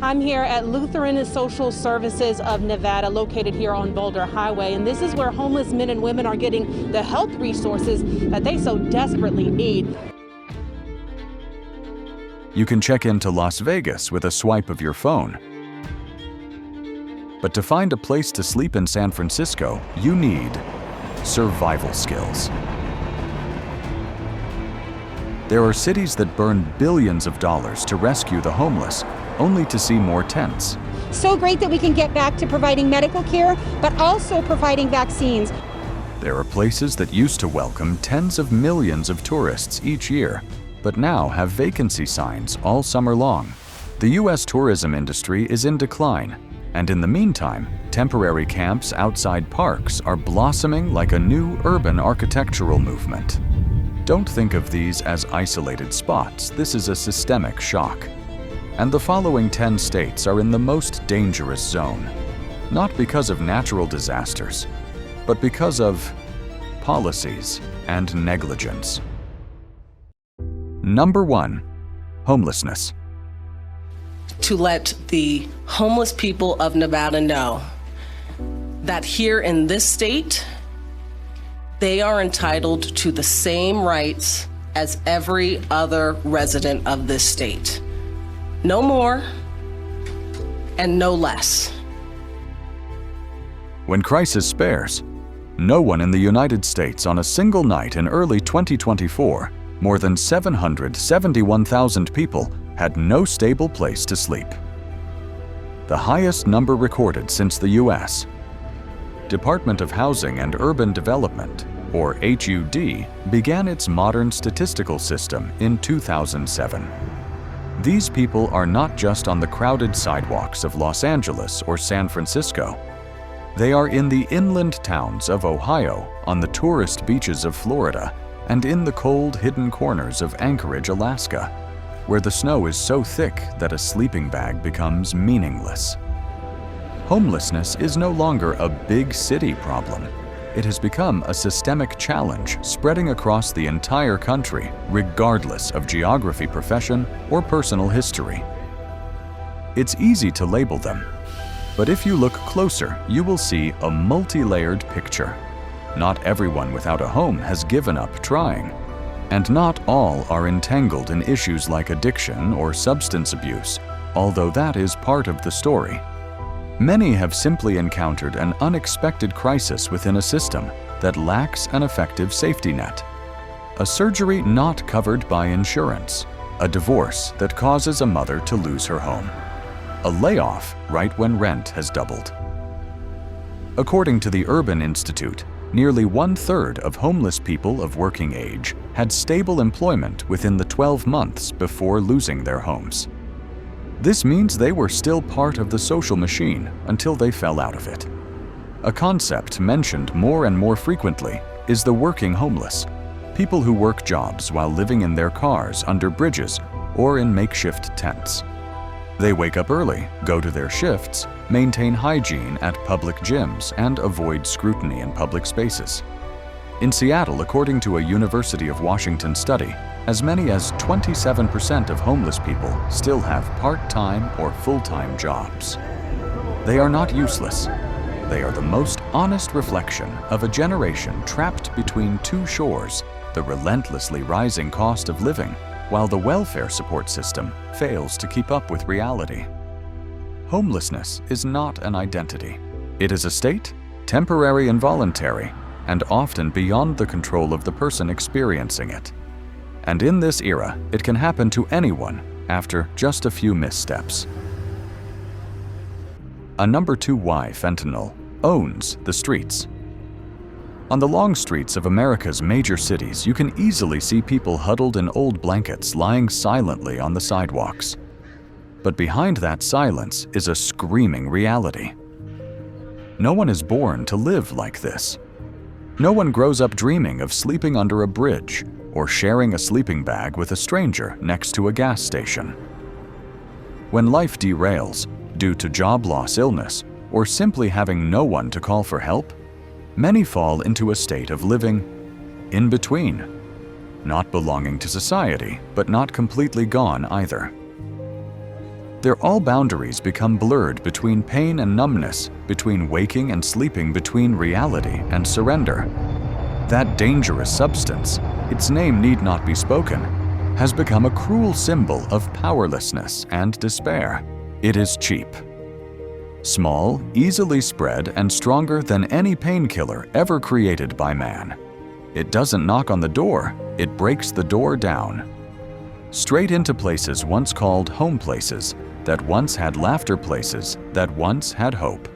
I'm here at Lutheran Social Services of Nevada, located here on Boulder Highway, and this is where homeless men and women are getting the health resources that they so desperately need. You can check into Las Vegas with a swipe of your phone. But to find a place to sleep in San Francisco, you need survival skills. There are cities that burn billions of dollars to rescue the homeless, only to see more tents. So great that we can get back to providing medical care, but also providing vaccines. There are places that used to welcome tens of millions of tourists each year, but now have vacancy signs all summer long. The U.S. tourism industry is in decline, and in the meantime, temporary camps outside parks are blossoming like a new urban architectural movement. Don't think of these as isolated spots. This is a systemic shock. And the following 10 states are in the most dangerous zone, not because of natural disasters, but because of policies and negligence. Number 1. Homelessness. To let the homeless people of Nevada know that here in this state, they are entitled to the same rights as every other resident of this state. No more and no less. When crisis spares, no one in the United States on a single night in early 2024, more than 771,000 people had no stable place to sleep. The highest number recorded since the U.S. Department of Housing and Urban Development, or HUD, began its modern statistical system in 2007. These people are not just on the crowded sidewalks of Los Angeles or San Francisco. They are in the inland towns of Ohio, on the tourist beaches of Florida, and in the cold, hidden corners of Anchorage, Alaska, where the snow is so thick that a sleeping bag becomes meaningless. Homelessness is no longer a big city problem. It has become a systemic challenge spreading across the entire country, regardless of geography, profession, or personal history. It's easy to label them, but if you look closer, you will see a multi-layered picture. Not everyone without a home has given up trying, and not all are entangled in issues like addiction or substance abuse, although that is part of the story. Many have simply encountered an unexpected crisis within a system that lacks an effective safety net. A surgery not covered by insurance, a divorce that causes a mother to lose her home, a layoff right when rent has doubled. According to the Urban Institute, nearly 1/3 of homeless people of working age had stable employment within the 12 months before losing their homes. This means they were still part of the social machine until they fell out of it. A concept mentioned more and more frequently is the working homeless, people who work jobs while living in their cars under bridges or in makeshift tents. They wake up early, go to their shifts, maintain hygiene at public gyms, and avoid scrutiny in public spaces. In Seattle, according to a University of Washington study, as many as 27% of homeless people still have part-time or full-time jobs. They are not useless. They are the most honest reflection of a generation trapped between two shores, the relentlessly rising cost of living, while the welfare support system fails to keep up with reality. Homelessness is not an identity. It is a state, temporary and voluntary, and often beyond the control of the person experiencing it. And in this era, it can happen to anyone after just a few missteps. A number 2 why fentanyl owns the streets. On the long streets of America's major cities, you can easily see people huddled in old blankets lying silently on the sidewalks. But behind that silence is a screaming reality. No one is born to live like this. No one grows up dreaming of sleeping under a bridge or sharing a sleeping bag with a stranger next to a gas station. When life derails due to job loss, illness, or simply having no one to call for help, many fall into a state of living in between, not belonging to society, but not completely gone either. all boundaries become blurred between pain and numbness, between waking and sleeping, between reality and surrender. That dangerous substance, its name need not be spoken, has become a cruel symbol of powerlessness and despair. It is cheap. Small, easily spread, and stronger than any painkiller ever created by man. It doesn't knock on the door, it breaks the door down. Straight into places once called home places, that once had laughter places, that once had hope.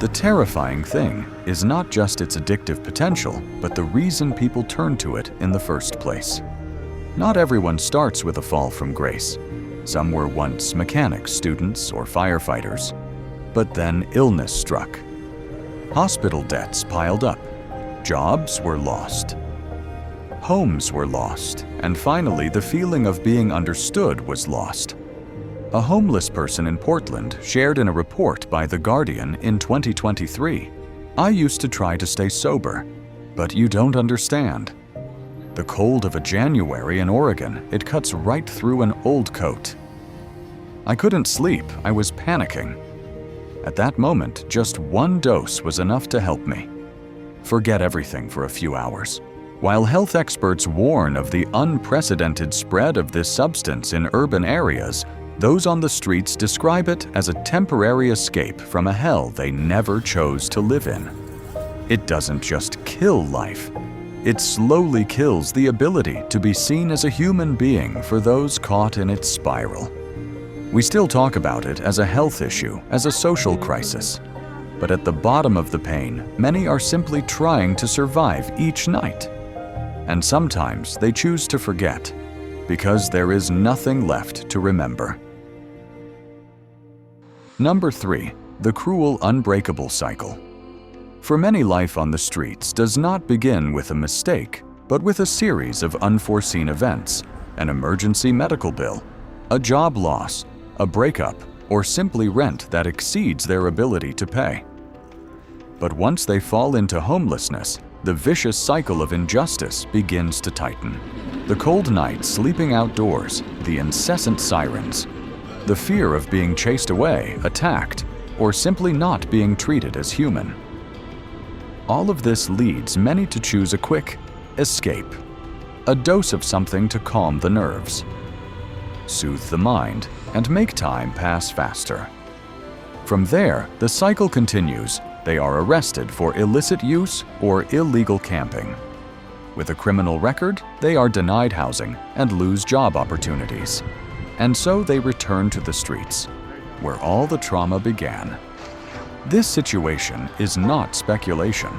The terrifying thing is not just its addictive potential, but the reason people turn to it in the first place. Not everyone starts with a fall from grace. Some were once mechanics, students, or firefighters. But then illness struck. Hospital debts piled up. Jobs were lost. Homes were lost. And finally, the feeling of being understood was lost. A homeless person in Portland shared in a report by The Guardian in 2023, "I used to try to stay sober, but you don't understand. The cold of a January in Oregon, it cuts right through an old coat. I couldn't sleep, I was panicking. At that moment, just one dose was enough to help me. Forget everything for a few hours." While health experts warn of the unprecedented spread of this substance in urban areas, those on the streets describe it as a temporary escape from a hell they never chose to live in. It doesn't just kill life. It slowly kills the ability to be seen as a human being for those caught in its spiral. We still talk about it as a health issue, as a social crisis. But at the bottom of the pain, many are simply trying to survive each night. And sometimes they choose to forget, because there is nothing left to remember. Number 3. The cruel unbreakable cycle. For many, life on the streets does not begin with a mistake, but with a series of unforeseen events, an emergency medical bill, a job loss, a breakup, or simply rent that exceeds their ability to pay. But once they fall into homelessness, the vicious cycle of injustice begins to tighten. The cold nights sleeping outdoors, the incessant sirens, the fear of being chased away, attacked, or simply not being treated as human. All of this leads many to choose a quick escape, a dose of something to calm the nerves, soothe the mind, and make time pass faster. From there, the cycle continues. They are arrested for illicit use or illegal camping. With a criminal record, they are denied housing and lose job opportunities. And so they return to the streets, where all the trauma began. This situation is not speculation.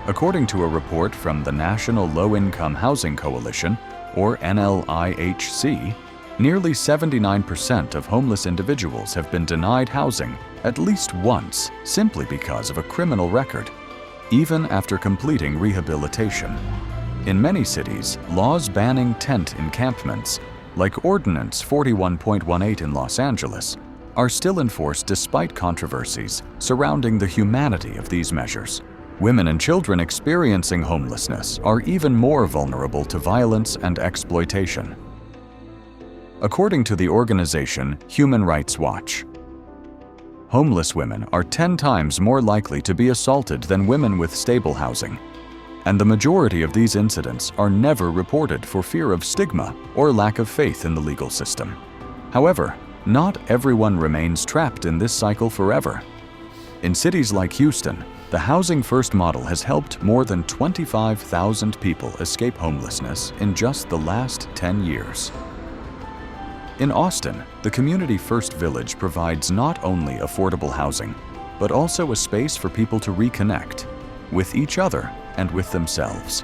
According to a report from the National Low-Income Housing Coalition, or NLIHC, nearly 79% of homeless individuals have been denied housing at least once simply because of a criminal record, even after completing rehabilitation. In many cities, laws banning tent encampments, like Ordinance 41.18 in Los Angeles, are still enforced despite controversies surrounding the humanity of these measures. Women and children experiencing homelessness are even more vulnerable to violence and exploitation. According to the organization Human Rights Watch, homeless women are 10 times more likely to be assaulted than women with stable housing, and the majority of these incidents are never reported for fear of stigma or lack of faith in the legal system. However, not everyone remains trapped in this cycle forever. In cities like Houston, the Housing First model has helped more than 25,000 people escape homelessness in just the last 10 years. In Austin, the Community First Village provides not only affordable housing, but also a space for people to reconnect with each other and with themselves.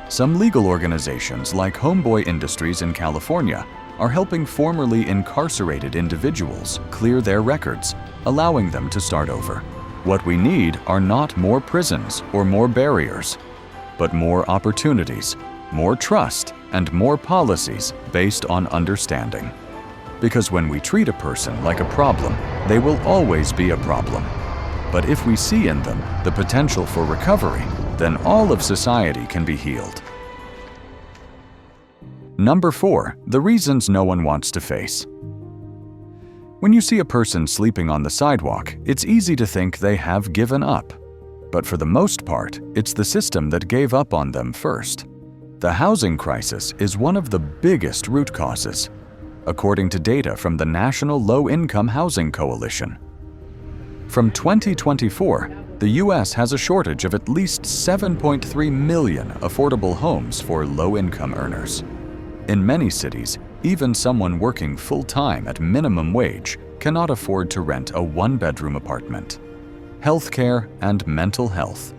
Some legal organizations like Homeboy Industries in California are helping formerly incarcerated individuals clear their records, allowing them to start over. What we need are not more prisons or more barriers, but more opportunities, more trust, and more policies based on understanding. Because when we treat a person like a problem, they will always be a problem. But if we see in them the potential for recovery, then all of society can be healed. Number 4, the reasons no one wants to face. When you see a person sleeping on the sidewalk, it's easy to think they have given up. But for the most part, it's the system that gave up on them first. The housing crisis is one of the biggest root causes, according to data from the National Low-Income Housing Coalition. From 2024, the U.S. has a shortage of at least 7.3 million affordable homes for low-income earners. In many cities, even someone working full-time at minimum wage cannot afford to rent a one-bedroom apartment. Healthcare and mental health,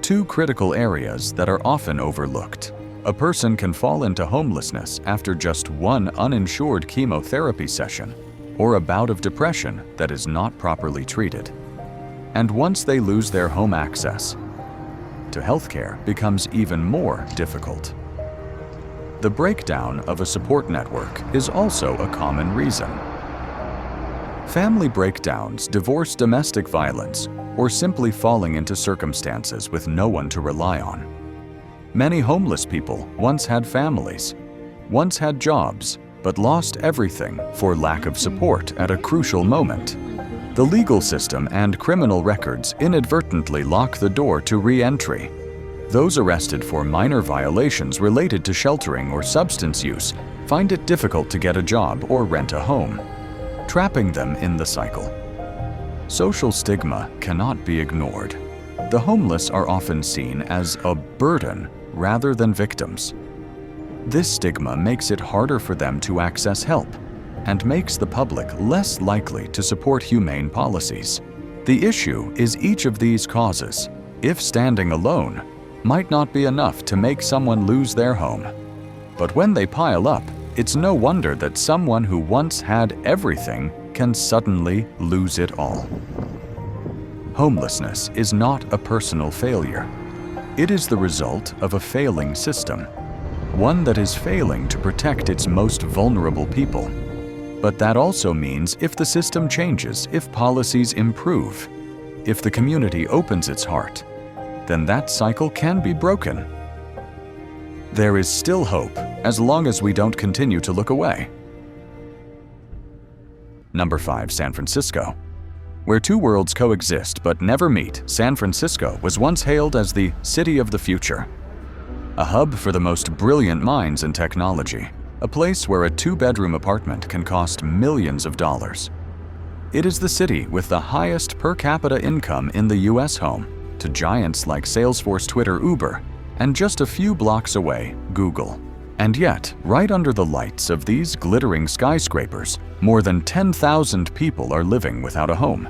two critical areas that are often overlooked. A person can fall into homelessness after just one uninsured chemotherapy session or a bout of depression that is not properly treated. And once they lose their home access to healthcare becomes even more difficult. The breakdown of a support network is also a common reason. Family breakdowns, divorce, domestic violence, or simply falling into circumstances with no one to rely on. Many homeless people once had families, once had jobs, but lost everything for lack of support at a crucial moment. The legal system and criminal records inadvertently lock the door to re-entry. Those arrested for minor violations related to sheltering or substance use find it difficult to get a job or rent a home, trapping them in the cycle. Social stigma cannot be ignored. The homeless are often seen as a burden rather than victims. This stigma makes it harder for them to access help and makes the public less likely to support humane policies. The issue is each of these causes, if standing alone, might not be enough to make someone lose their home. But when they pile up, it's no wonder that someone who once had everything can suddenly lose it all. Homelessness is not a personal failure. It is the result of a failing system, one that is failing to protect its most vulnerable people. But that also means if the system changes, if policies improve, if the community opens its heart, then that cycle can be broken. There is still hope as long as we don't continue to look away. Number 5, San Francisco. Where two worlds coexist but never meet, San Francisco was once hailed as the city of the future. A hub for the most brilliant minds in technology, a place where a two-bedroom apartment can cost millions of dollars. It is the city with the highest per capita income in the US, home to giants like Salesforce, Twitter, Uber, and just a few blocks away, Google. And yet, right under the lights of these glittering skyscrapers, more than 10,000 people are living without a home.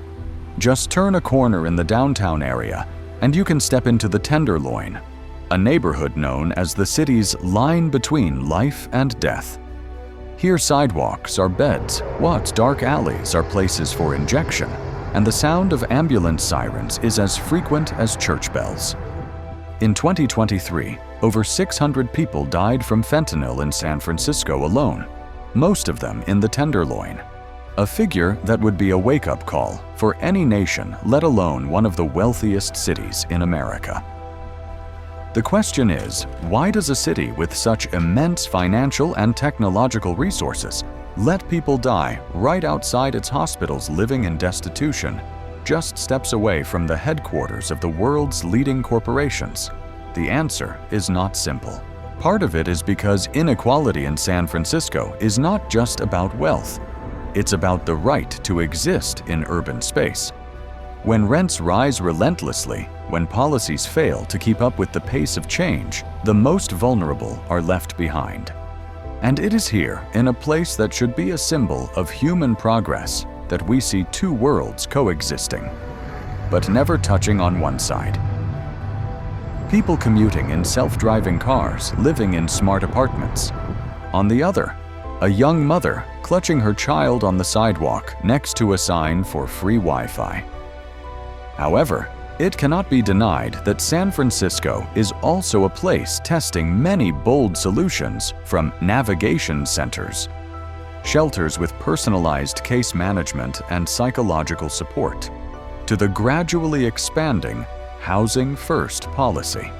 Just turn a corner in the downtown area, and you can step into the Tenderloin, a neighborhood known as the city's line between life and death. Here sidewalks are beds, dark alleys are places for injection, and the sound of ambulance sirens is as frequent as church bells. In 2023, over 600 people died from fentanyl in San Francisco alone, most of them in the Tenderloin, a figure that would be a wake-up call for any nation, let alone one of the wealthiest cities in America. The question is, why does a city with such immense financial and technological resources let people die right outside its hospitals, living in destitution, just steps away from the headquarters of the world's leading corporations? The answer is not simple. Part of it is because inequality in San Francisco is not just about wealth. It's about the right to exist in urban space. When rents rise relentlessly, when policies fail to keep up with the pace of change, the most vulnerable are left behind. And it is here, in a place that should be a symbol of human progress, that we see two worlds coexisting, but never touching on one side. People commuting in self-driving cars, living in smart apartments. On the other, a young mother clutching her child on the sidewalk next to a sign for free Wi-Fi. However, it cannot be denied that San Francisco is also a place testing many bold solutions, from navigation centers, shelters with personalized case management and psychological support, to the gradually expanding Housing First policy.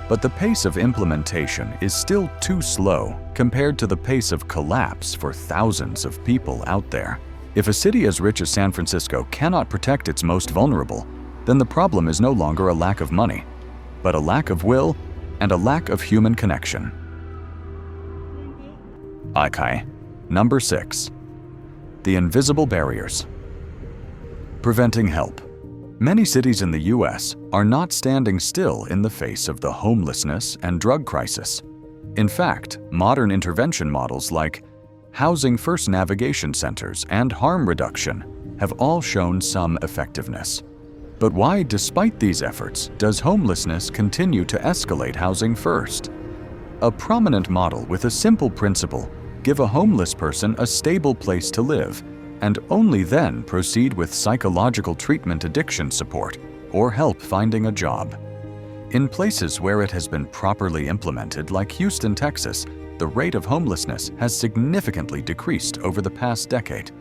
But the pace of implementation is still too slow compared to the pace of collapse for thousands of people out there. If a city as rich as San Francisco cannot protect its most vulnerable, then the problem is no longer a lack of money, but a lack of will and a lack of human connection. Okay. Number 6. The invisible barriers. Preventing help. Many cities in the U.S. are not standing still in the face of the homelessness and drug crisis. In fact, modern intervention models like Housing First navigation centers and harm reduction have all shown some effectiveness. But why, despite these efforts, does homelessness continue to escalate Housing First? A prominent model with a simple principle: give a homeless person a stable place to live, and only then proceed with psychological treatment, addiction support, or help finding a job. In places where it has been properly implemented, like Houston, Texas, the rate of homelessness has significantly decreased over the past decade.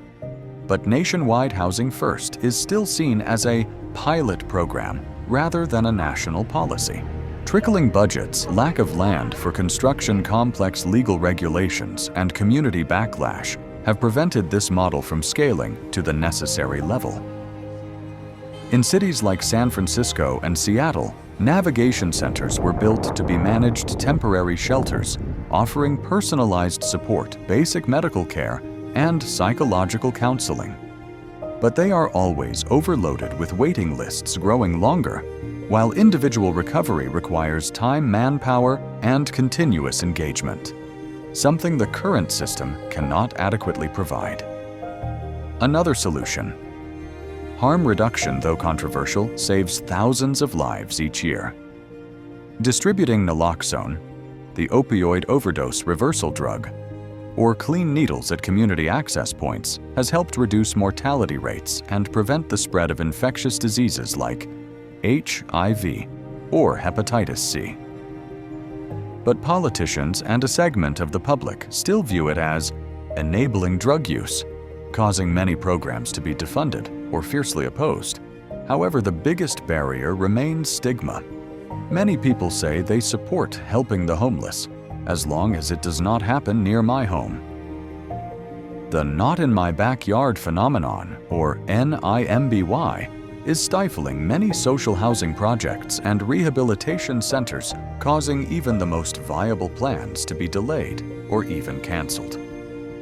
But nationwide Housing First is still seen as a pilot program rather than a national policy. Trickling budgets, lack of land for construction, complex legal regulations, and community backlash have prevented this model from scaling to the necessary level. In cities like San Francisco and Seattle, navigation centers were built to be managed temporary shelters, offering personalized support, basic medical care, and psychological counseling. But they are always overloaded with waiting lists growing longer, while individual recovery requires time, manpower, and continuous engagement, something the current system cannot adequately provide. Another solution. Harm reduction, though controversial, saves thousands of lives each year. Distributing naloxone, the opioid overdose reversal drug, or clean needles at community access points has helped reduce mortality rates and prevent the spread of infectious diseases like HIV or hepatitis C. But politicians and a segment of the public still view it as enabling drug use, causing many programs to be defunded or fiercely opposed. However, the biggest barrier remains stigma. Many people say they support helping the homeless, as long as it does not happen near my home. The not in my backyard phenomenon, or NIMBY, is stifling many social housing projects and rehabilitation centers, causing even the most viable plans to be delayed or even canceled.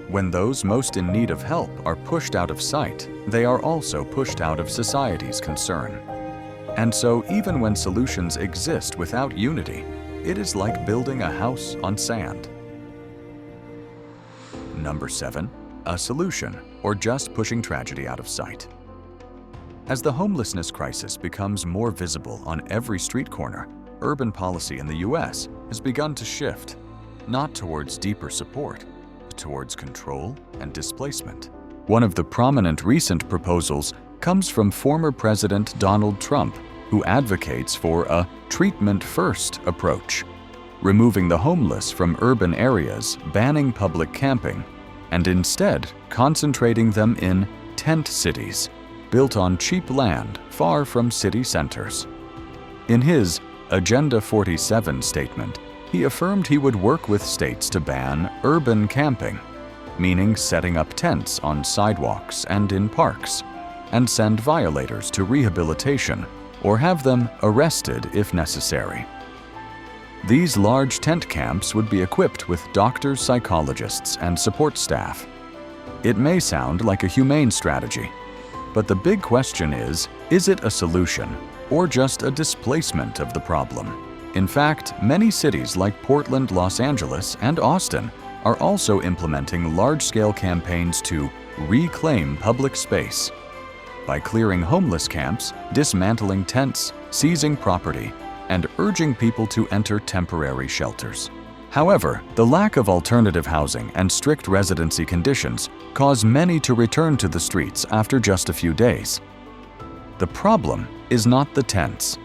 When those most in need of help are pushed out of sight, they are also pushed out of society's concern. And so even when solutions exist without unity, it is like building a house on sand. Number 7. A solution, or just pushing tragedy out of sight. As the homelessness crisis becomes more visible on every street corner, urban policy in the U.S. has begun to shift, not towards deeper support, but towards control and displacement. One of the prominent recent proposals comes from former President Donald Trump, who advocates for a treatment-first approach, removing the homeless from urban areas, banning public camping, and instead concentrating them in tent cities, built on cheap land far from city centers. In his Agenda 47 statement, he affirmed he would work with states to ban urban camping, meaning setting up tents on sidewalks and in parks, and send violators to rehabilitation or have them arrested if necessary. These large tent camps would be equipped with doctors, psychologists, and support staff. It may sound like a humane strategy, but the big question is it a solution or just a displacement of the problem? In fact, many cities like Portland, Los Angeles, and Austin are also implementing large-scale campaigns to reclaim public space by clearing homeless camps, dismantling tents, seizing property, and urging people to enter temporary shelters. However, the lack of alternative housing and strict residency conditions cause many to return to the streets after just a few days. The problem is not the tents.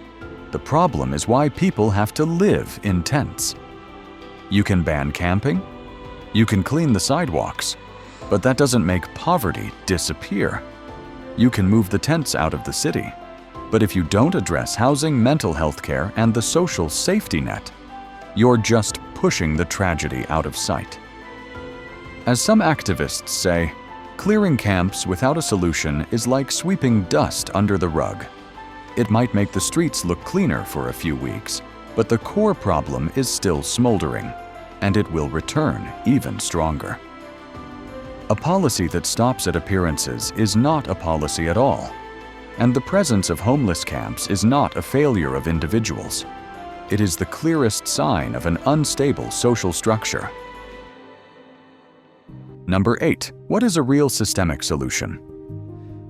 The problem is why people have to live in tents. You can ban camping, you can clean the sidewalks, but that doesn't make poverty disappear. You can move the tents out of the city, but if you don't address housing, mental health care, and the social safety net, you're just pushing the tragedy out of sight. As some activists say, Clearing camps without a solution is like sweeping dust under the rug. It might make the streets look cleaner for a few weeks, but the core problem is still smoldering, and it will return even stronger. A policy that stops at appearances is not a policy at all, and the presence of homeless camps is not a failure of individuals. It is the clearest sign of an unstable social structure. Number 8. What is a real systemic solution?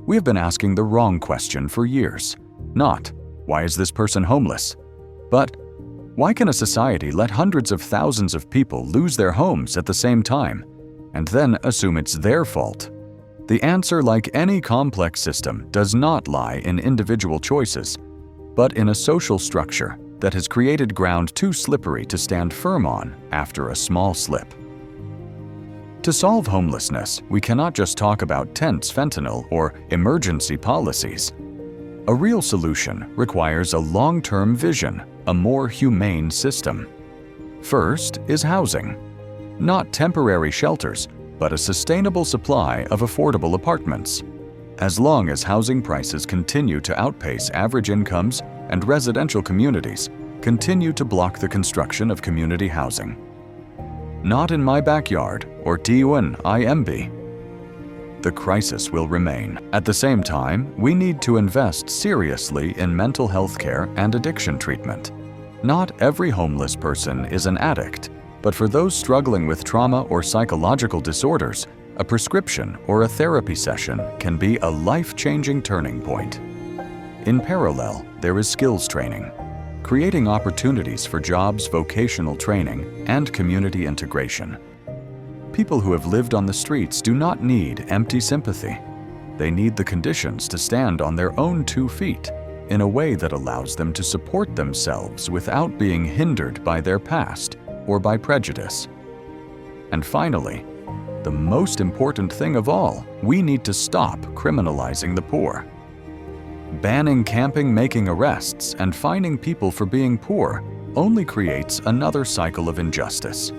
We have been asking the wrong question for years. Not, why is this person homeless? But, why can a society let hundreds of thousands of people lose their homes at the same time, and then assume it's their fault? The answer, like any complex system, does not lie in individual choices, but in a social structure that has created ground too slippery to stand firm on after a small slip. To solve homelessness, we cannot just talk about tense fentanyl or emergency policies. A real solution requires a long-term vision, a more humane system. First is housing. Not temporary shelters, but a sustainable supply of affordable apartments. As long as housing prices continue to outpace average incomes and residential communities continue to block the construction of community housing. Not in my backyard or TUNIMB. The crisis will remain. At the same time, we need to invest seriously in mental health care and addiction treatment. Not every homeless person is an addict, but for those struggling with trauma or psychological disorders, a prescription or a therapy session can be a life-changing turning point. In parallel, there is skills training, creating opportunities for jobs, vocational training, and community integration. People who have lived on the streets do not need empty sympathy. They need the conditions to stand on their own 2 feet in a way that allows them to support themselves without being hindered by their past or by prejudice. And finally, the most important thing of all, we need to stop criminalizing the poor. Banning camping, making arrests, and fining people for being poor only creates another cycle of injustice.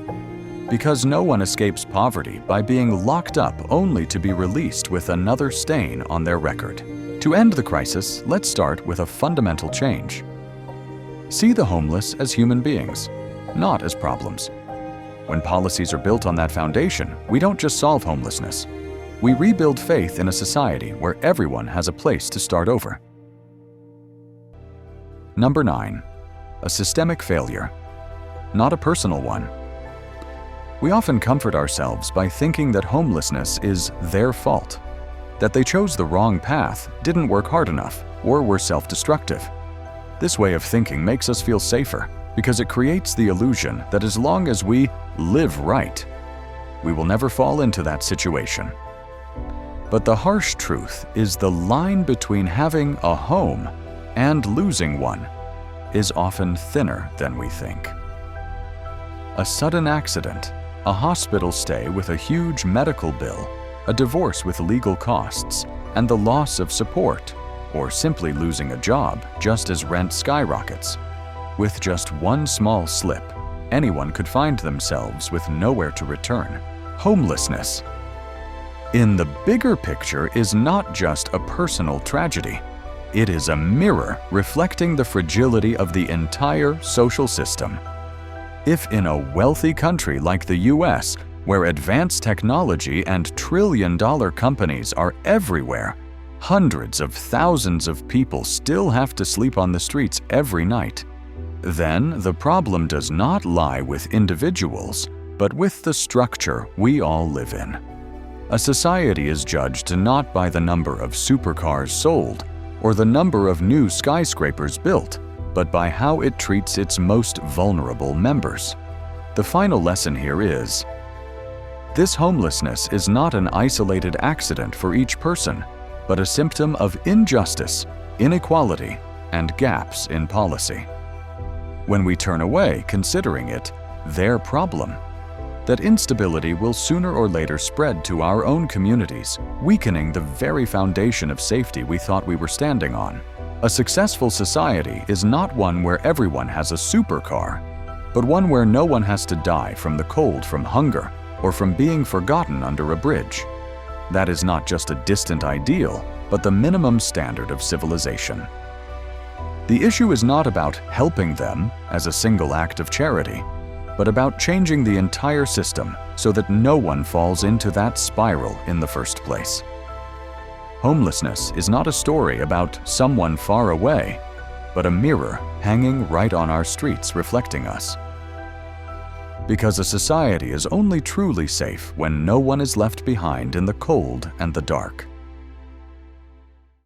Because no one escapes poverty by being locked up only to be released with another stain on their record. To end the crisis, let's start with a fundamental change. See the homeless as human beings, not as problems. When policies are built on that foundation, we don't just solve homelessness. We rebuild faith in a society where everyone has a place to start over. Number 9. A systemic failure, not a personal one. We often comfort ourselves by thinking that homelessness is their fault, that they chose the wrong path, didn't work hard enough, or were self-destructive. This way of thinking makes us feel safer because it creates the illusion that as long as we live right, we will never fall into that situation. But the harsh truth is the line between having a home and losing one is often thinner than we think. A sudden accident, a hospital stay with a huge medical bill, a divorce with legal costs, and the loss of support, or simply losing a job just as rent skyrockets. With just one small slip, anyone could find themselves with nowhere to return. Homelessness, in the bigger picture, is not just a personal tragedy. It is a mirror reflecting the fragility of the entire social system. If in a wealthy country like the US, where advanced technology and trillion-dollar companies are everywhere, hundreds of thousands of people still have to sleep on the streets every night, then the problem does not lie with individuals, but with the structure we all live in. A society is judged not by the number of supercars sold or the number of new skyscrapers built, but by how it treats its most vulnerable members. The final lesson here is, this homelessness is not an isolated accident for each person, but a symptom of injustice, inequality, and gaps in policy. When we turn away considering it their problem, that instability will sooner or later spread to our own communities, weakening the very foundation of safety we thought we were standing on. A successful society is not one where everyone has a supercar, but one where no one has to die from the cold, from hunger, or from being forgotten under a bridge. That is not just a distant ideal, but the minimum standard of civilization. The issue is not about helping them as a single act of charity, but about changing the entire system so that no one falls into that spiral in the first place. Homelessness is not a story about someone far away, but a mirror hanging right on our streets reflecting us. Because a society is only truly safe when no one is left behind in the cold and the dark.